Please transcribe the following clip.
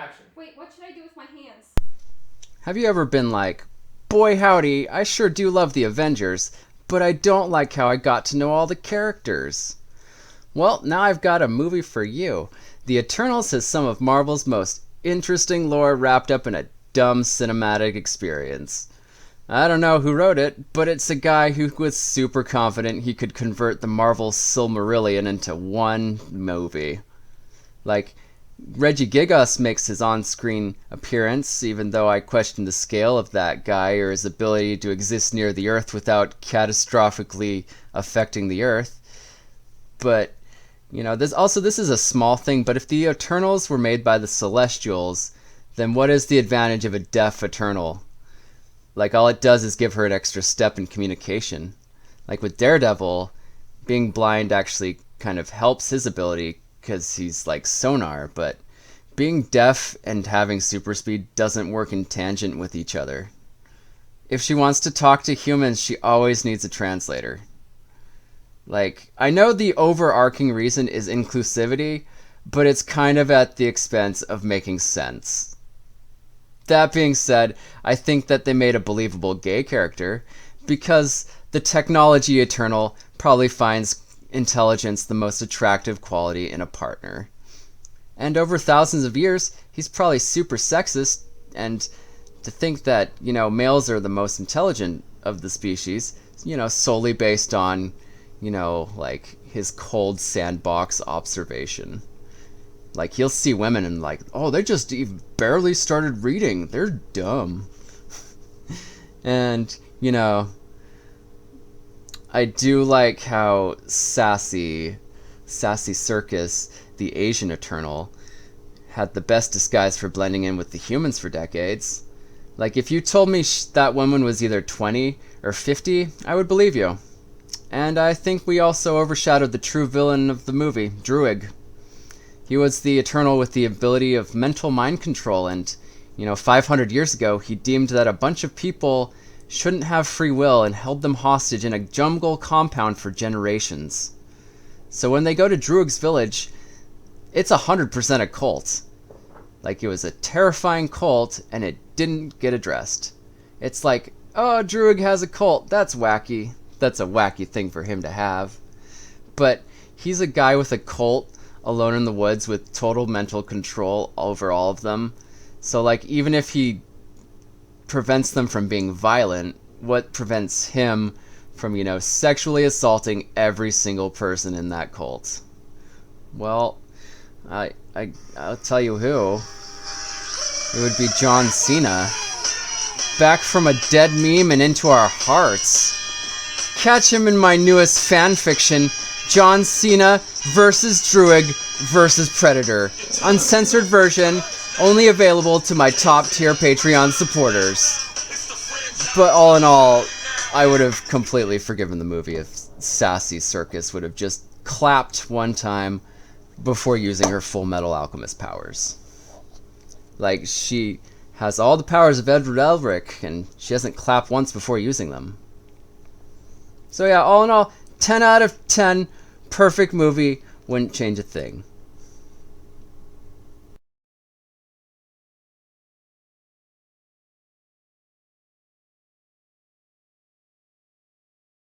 action. Wait, what should I do with my hands? Have you ever been like, boy howdy, I sure do love the Avengers, but I don't like how I got to know all the characters? Well, now I've got a movie for you. The Eternals has some of Marvel's most interesting lore wrapped up in a dumb cinematic experience. I don't know who wrote it, but it's a guy who was super confident he could convert the Marvel Silmarillion into one movie. Like, Reggie Gigos makes his on-screen appearance, even though I question the scale of that guy or his ability to exist near the Earth without catastrophically affecting the Earth. But, this is a small thing, but if the Eternals were made by the Celestials, then what is the advantage of a deaf Eternal? Like, all it does is give her an extra step in communication. Like with Daredevil, being blind actually kind of helps his ability because he's like sonar, but being deaf and having super speed doesn't work in tangent with each other. If she wants to talk to humans, she always needs a translator. Like, I know the overarching reason is inclusivity, but it's kind of at the expense of making sense. That being said, I think that they made a believable gay character because the technology Eternal probably finds intelligence the most attractive quality in a partner. And over thousands of years, he's probably super sexist, and to think that, males are the most intelligent of the species, solely based on, like his cold sandbox observation. Like, he'll see women and like, oh, they just barely started reading. They're dumb. And, I do like how Sassy Circus, the Asian Eternal, had the best disguise for blending in with the humans for decades. Like, if you told me that woman was either 20 or 50, I would believe you. And I think we also overshadowed the true villain of the movie, Druig. He was the Eternal with the ability of mental mind control, and, 500 years ago, he deemed that a bunch of people shouldn't have free will and held them hostage in a jungle compound for generations. So when they go to Druig's village, it's 100% a cult. Like, it was a terrifying cult, and it didn't get addressed. It's like, oh, Druig has a cult, that's wacky. That's a wacky thing for him to have. But he's a guy with a cult, alone in the woods with total mental control over all of them. So, like, even if he prevents them from being violent, what prevents him from, sexually assaulting every single person in that cult? Well, I'll tell you who. It would be John Cena. Back from a dead meme and into our hearts. Catch him in my newest fanfiction, John Cena versus Druig versus Predator. Uncensored version, only available to my top tier Patreon supporters. But all in all, I would have completely forgiven the movie if Sassy Circus would have just clapped one time before using her Full Metal Alchemist powers. Like, she has all the powers of Edward Elric, and she hasn't clapped once before using them. So yeah, all in all, 10 out of 10, perfect movie, wouldn't change a thing.